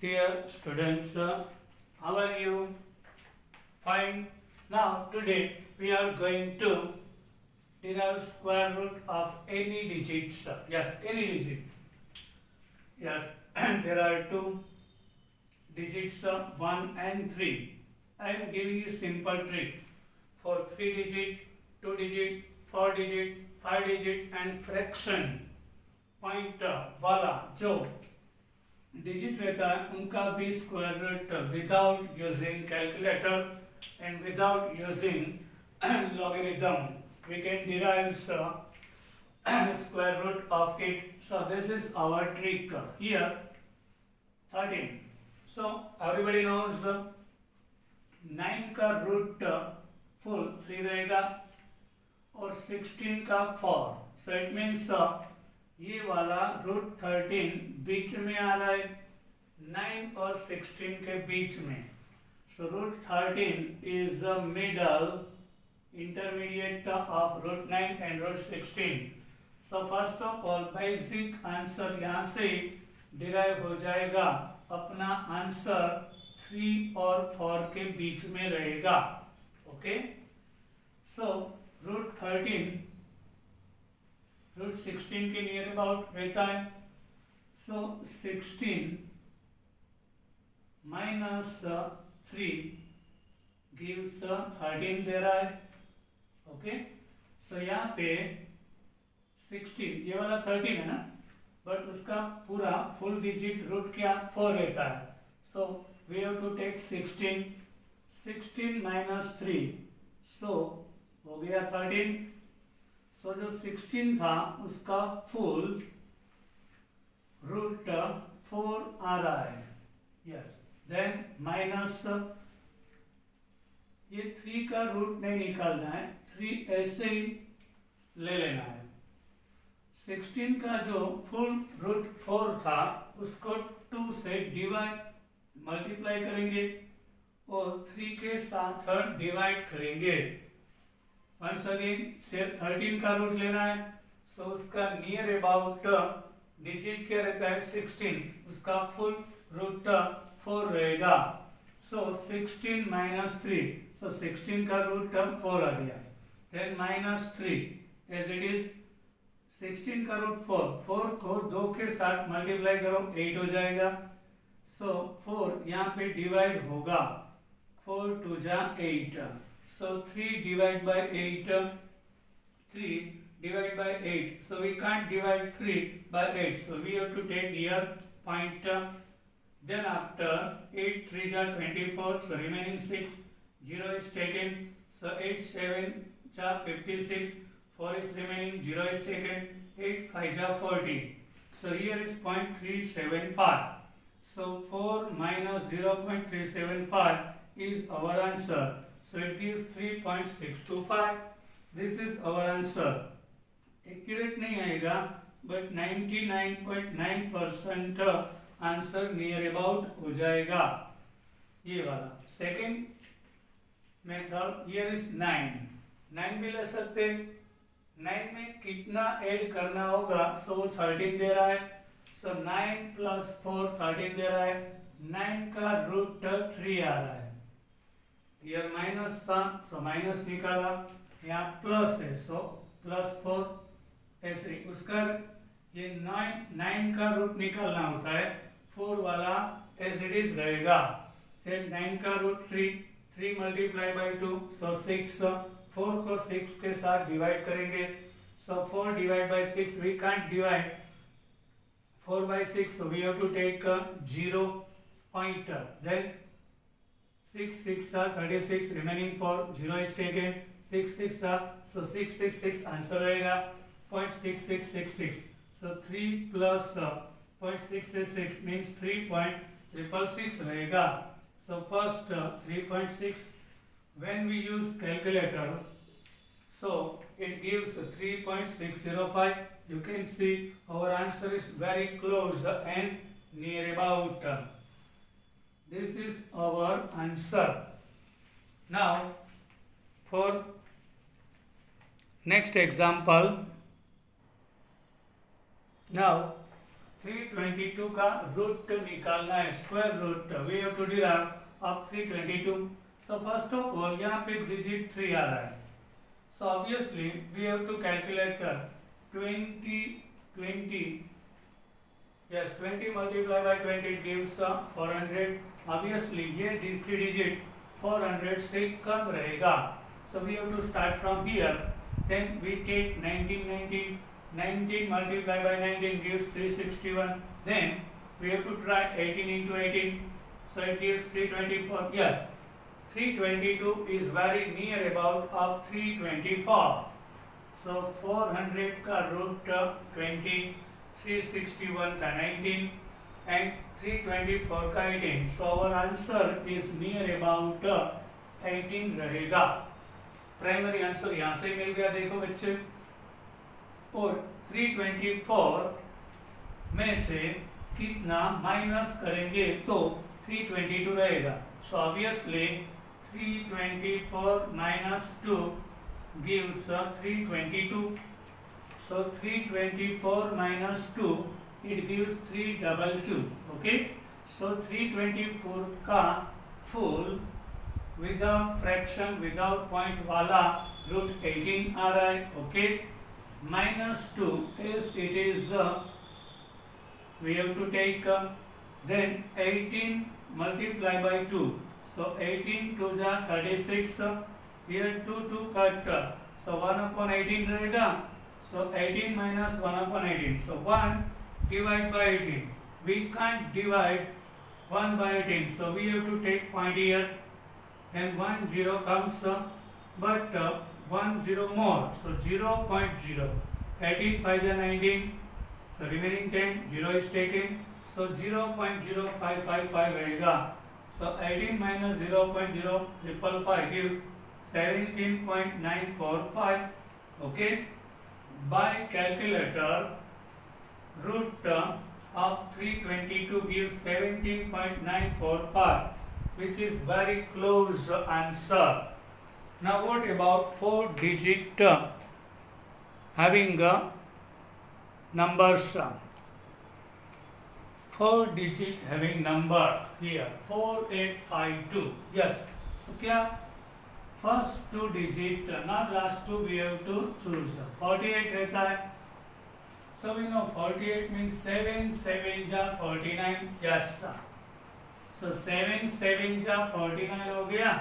Dear students, how are you? Fine. Now today we are going to derive square root of any digits. Yes, any digit. Yes, there are two digits 1 and 3. I am giving you simple trick for 3 digit, 2 digit, 4 digit, 5 digit and fraction point वाला जो digit रहता है उनका भी square root without using calculator and without using logarithm we can derive square root of it. So this is our trick here. 13. So everybody knows 9 का root full 3 रहेगा और 16 का 4. So it means ये वाला रूट 13 बीच में आ रहा है 9 और 16 के बीच में. So root 13 is the middle intermediate of root 9 and root 16. So first of all basic answer यहाँ से डिराइव हो जाएगा. अपना आंसर 3 और 4 के बीच में रहेगा. ओके. सो रूट 13 रूट 16 के नियर अबाउट रहता है. सो 16 माइनस 3 गिव्स 13 दे रहा है. ओके. सो यहाँ पे 16 ये वाला 13 है ना, बट उसका पूरा फुल डिजिट रूट क्या 4 रहता है. So we have to take 16 minus 3. So हो गया 13. सो जो 16 था उसका फुल रूट 4 आ रहा है. यस. देन माइनस ये 3 का रूट नहीं निकालना है, 3 ऐसे ही ले लेना है. 16 का जो फुल रूट 4 था उसको 2 से डिवाइड मल्टीप्लाई करेंगे और 3 के साथ डिवाइड करेंगे. वंस अगेन 13 का रूट लेना है. सो उसका नियर अबाउट डिजिट क्या रहता है 16, उसका फुल रूट 4 रहेगा. सो 16 माइनस 3. सो 16 का रूट 4 आ गया. Then minus 3 as it is. 16 का रूट 4 को 2 के साथ मल्टीप्लाई करो 8 हो जाएगा. सो 4 यहाँ पे डिवाइड होगा. 4 2 जा 8. So 3 divided by 8, 3 divided by 8. So we can't divide 3 by 8. So we have to take here point. Then after 8 3 are 24. So remaining 6, 0 is taken. So 8 7 are 56. 4 is remaining, 0 is taken. 8 5 are 40. So here is 0.375. So 4 minus 0.375 is our answer. So it gives 3.625. This is our answer. Accurate नहीं आएगा, but 99.9% answer near about हो जाएगा. ये वाला second method. Here is 9 भी ले सकते. 9 में कितना ऐड करना होगा. सो वो 13 दे रहा है. सो 9 प्लस 4 13 दे रहा है. 9 का रूट 3 आ रहा है. यहाँ माइनस था सो माइनस निकाला. यहाँ प्लस है सो प्लस 4 ऐसे. उसका ये 9 का रूट निकालना होता है. 4 वाला एज इट इज रहेगा. फिर 9 का रूट 3 मल्टीप्लाई बाई 2 सो 6. 4 को 6 के साथ डिवाइड करेंगे. So 4 divide by 6 we can't divide 4 by 6. So we have to take 0 pointer. Then 6 6 are 36, remaining 4, 0 is taken. 6 6 are, so 666 answer रहेगा 0.6666. So 3 plus 0.666 means 3.666 रहेगा. So first 3.6 when we use calculator, so it gives 3.605. You can see our answer is very close and near about. This is our answer. Now for next example. Now 322 का root निकालना है, square root we have to derive of 322। So first of all यहाँ पे digit 3 आ रहा है, so obviously we have to calculate 20 multiplied by 20 gives 400। Obviously ये 3 digit 400 से कम रहेगा, so we have to start from here, then we take 19 multiplied by 19 gives 361, then we have to try 18 into 18, so it gives 324। yes, 322 is very near about of 324, so 400 का root 20, 361 का 19 and 324 का 18, so our answer is near about 18 रहेगा। Primary answer यहाँ से मिल गया, देखो बच्चे, और 324 में से कितना माइनस करेंगे तो 322 रहेगा, so obviously 324 minus 2 gives 322, so 324 minus 2 it gives 322, okay, so 324 का full without fraction without point वाला रूट 18 आ रहा है, okay, minus 2 is it is we have to take then 18 multiply by 2, so 18 to the 36, here 2 cut, so 1 upon 18 रहेगा, so 18 minus 1 upon 18, so 1 divide by 18, we can't divide 1 by 18, so we have to take point here, then 1 0 comes, but 1 0 more, so 0.0, 18 5 is 19, so remaining 10, 0 is taken, so 0.0555 रहेगा, so 18 minus 0.0555 gives 17.945, okay, by calculator root of 322 gives 17.945, which is very close answer. Now what about 4 digit having numbers, 4 digit having number here 4852, yes, so क्या first 2 digit not last 2 we have to choose, 48 रहता है, so we know 48 means 7 7 जा 49, yes, so 7 7 जा 49 हो गया,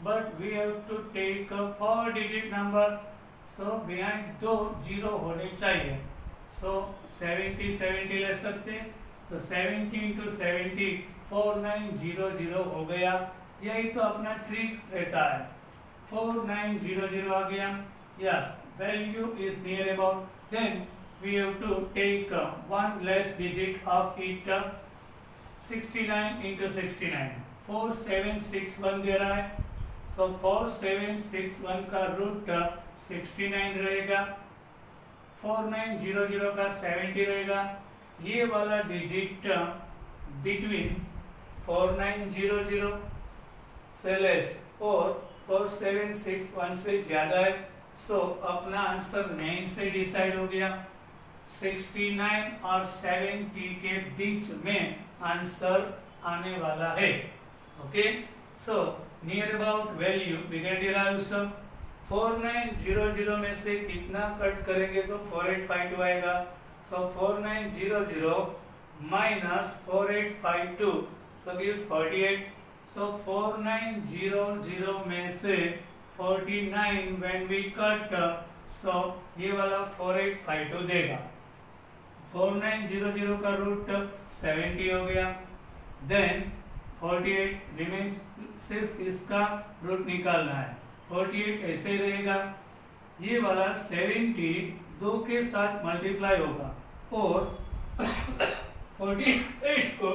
but we have to take a 4 digit number, so behind 2 0 होने चाहिए, so 70 70 ले सकते, तो 70 into 70 4900 हो गया, यही तो अपना ट्रिक रहता है, 4900 आ गया, yes, value is near about, then we have to take one less digit of it, 69 into 69, 4761 दे रहा है, so 4761 का रूट 69 रहेगा, 4900 का 70 रहेगा, ये वाला डिजिट बिटवीन 4900 से लेस और 4761 से ज्यादा है, सो अपना आंसर 9 से डिसाइड हो गया, 69 और 70 के बीच में आंसर आने वाला है, okay, so near about value we can derive some, 4900 में से कितना कट करेंगे तो 4852 आएगा, सो 4900 minus 4852 so gives 48, so 4900 में से 49 when we cut, so ये वाला 4852 देगा, 4900 का रूट 70 हो गया, then 48 remains, सिर्फ इसका रूट निकालना है, 48 ऐसे ही रहेगा, ये वाला 70 2 के साथ मल्टीप्लाई होगा और 48 को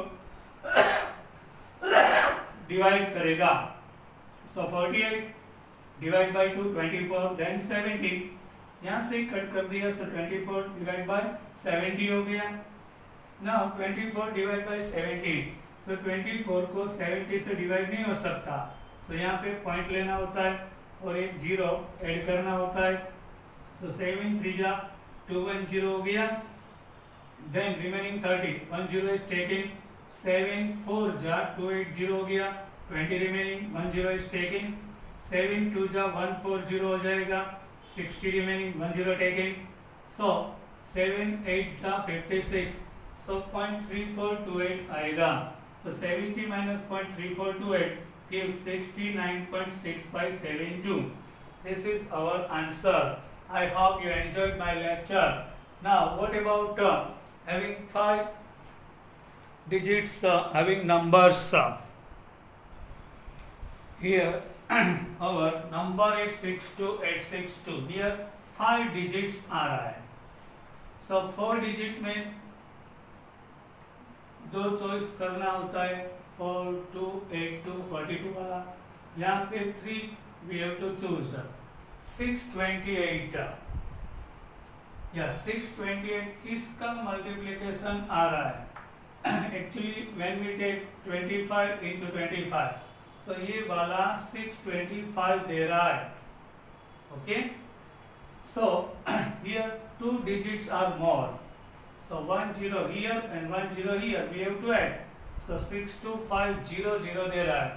डिवाइड करेगा, सो 48 डिवाइड बाई 2 24, देन 70 यहाँ से कट कर दिया, सो 24 डिवाइड बाई 70 हो गया, नाउ 24 डिवाइड बाई 70, सो 24 को 70 से डिवाइड नहीं हो सकता, सो यहाँ पे पॉइंट लेना होता है और एक जीरो ऐड करना होता है, सो 7 3 जा 210 हो गया, then remaining 30, 1 0 is taken, 7 4 जा 280 हो गया, 20 remaining, 1 0 is taken, 7 2 जा 140 हो जाएगा, 60 remaining, 1 0 taken, so 7 8 जा 56, so 0.3428 आएगा, तो 70 minus 0.3428 gives 69.6572. This is our answer. I hope you enjoyed my lecture. Now what about having 5 digits, having numbers? Here our number is 62862. Here 5 digits आ रहा है. So 4 digit में दो choice करना होता है, 4 2 8 2 42 वाला. यहाँ पे 3 we have to choose. 628 या 628 किसका मल्टीप्लिकेशन आ रहा है? Actually when we take 25 into 25, so ये वाला 625 दे रहा है. Okay, so here 2 digits are more. So 1 0 here and 1 0 here we have to add. So 62500 दे रहा है.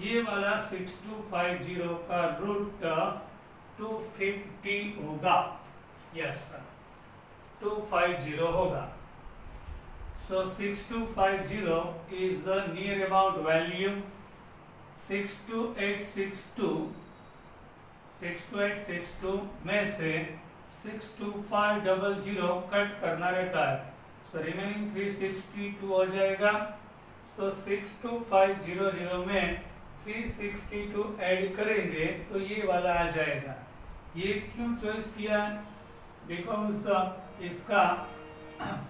ये वाला 6250 का रूट 250 होगा. यस, 250 होगा. So 6250 is the near about value. 62862 में से 62500 कट करना रहता है. सो रिमेनिंग 362 हो जाएगा. सो 62500 में 362 ऐड करेंगे तो ये वाला आ जाएगा. ये क्यों चॉइस किया? बिकॉज इसका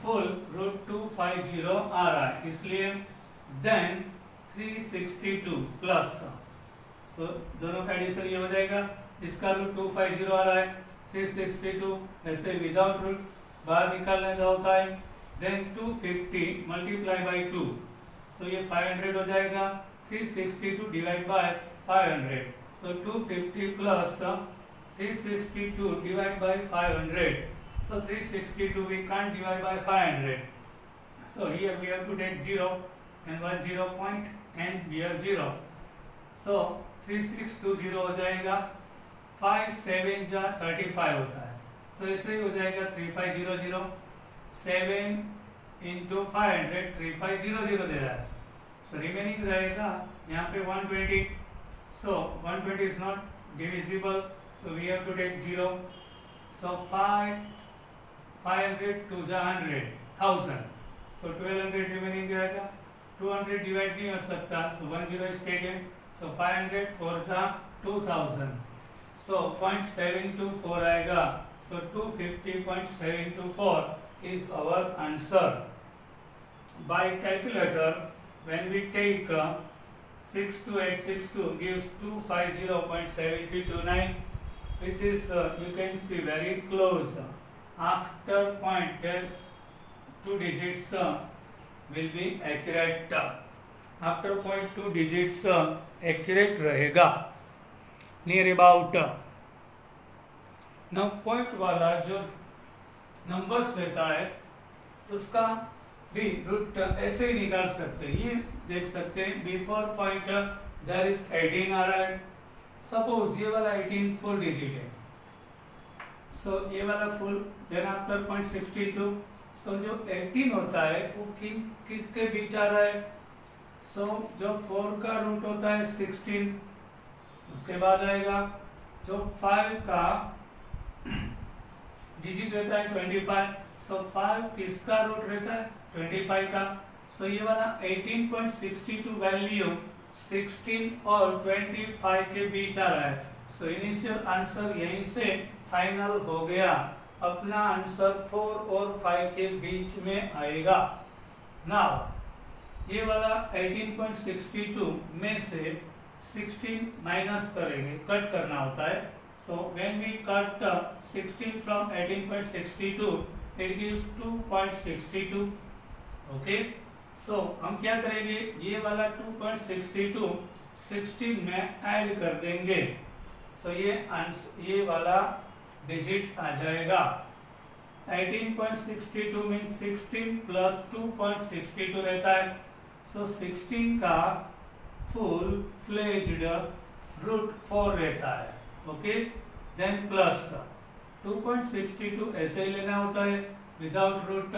फुल रूट 250 आ रहा है, इसलिए देन 362 प्लस, सो दोनों का एडिशन ये हो जाएगा. इसका रूट 250 आ रहा है, 362 ऐसे विदाउट रूट बाहर निकालने का होता है. देन 250 मल्टीप्लाई बाई 2, सो ये 500 हो जाएगा. 362 divide by 500, so 250 plus 362 divide by 500. So 362 we can't divide by 500. So here we have to take 0 and 1 0 point and here 0. So 3620 हो जाएगा. 5 7 जा 35 होता है. So ऐसे ही हो जाएगा 3500. 7 into 500 3500 दे रहा है. So remaining रहेगा यहाँ पे 120. So 120 is not divisible. So we have to take 0. So 500 2 जा 100 1000. So 1200 remaining रहेगा. 200 डिवाइड नहीं हो सकता. So 1 0 is taken. So 500 4 जा 2000. So 0.724 आएगा. So 250.724 is our answer. By calculator, when we take 62862 gives 250.729, which is you can see very close. After point, there 2 digits will be accurate. After point 2 digits accurate रहेगा, near about. now point वाला जो numbers देता है उसका भी root ऐसे ही निकाल सकते हैं. ये देख सकते हैं बिफोर पॉइंट देयर इज 18 आ रहा है. सपोज ये वाला 18 फुल डिजिट है. सो ये वाला full. Then after point 62. So जो 18 होता है वो किसके बीच आ रहा है? सो जो 4 का रूट होता है 16, उसके बाद आएगा जो 5 का डिजिट रहता है 25. सो 5 किसका रूट रहता है? 25 का. सो ये वाला 18.62 वैल्यू 16 और 25 के बीच आ रहा है. सो इनिशियल आंसर यहीं से फाइनल हो गया. अपना आंसर 4 और 5 के बीच में आएगा. नाउ ये वाला 18.62 में से 16 माइनस करेंगे, कट करना होता है. So when we cut 16 from 18.62 it gives 2.62. Okay, so हम क्या करेंगे? ये वाला 2.62 16 में ऐड कर देंगे. सो ये वाला डिजिट आ जाएगा. 18.62 मीन्स 16 प्लस 2.62 रहता है. सो 16 का फुल फ्लेज्ड रूट 4 रहता है. ओके, देन प्लस 2.62 ऐसे ही लेना होता है विदाउट रूट,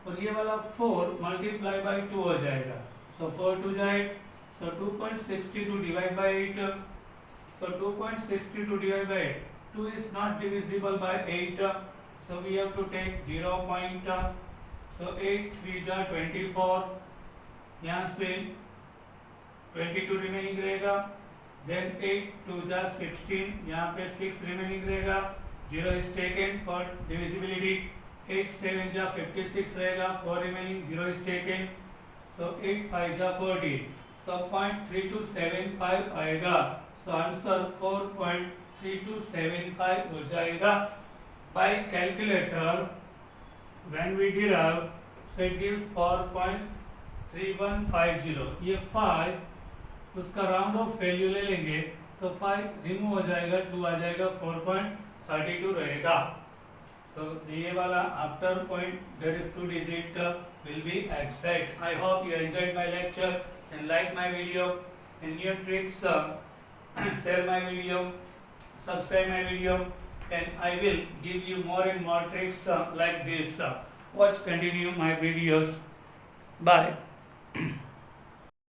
और ये वाला 4 मल्टीप्लाई बाई 2 हो जाएगा. सो 4 2 जाए, सो 2.62 divide by 8. So 2.62 divided by 8. 2 is not divisible by 8. So we have to take 0 point. So 8 3 जा 24. यहाँ से 22 रिमेनिंग रहेगा. Then 8 2 जा 16. यहाँ पे 6 रिमेनिंग रहेगा. 0 is taken for divisibility. 8 7 जा 56 रहेगा. 4 रिमेनिंग. 0 is taken. So 8 5 जा 40. So 0.3275 आएगा. So आंसर 4.3275 हो जाएगा. By calculator, when we derive, so it gives 4.3150. ये 5 उसका राउंड ऑफ वैल्यू ले लेंगे. So 5 रिमूव हो जाएगा, 2 आ जाएगा, 4.32 रहेगा. So ये वाला after point there is 2 digit will be exact. I hope you enjoyed my lecture and like my video and new tricks. Share my video, subscribe my video, and I will give you more and more tricks like this. Watch, continue my videos. Bye.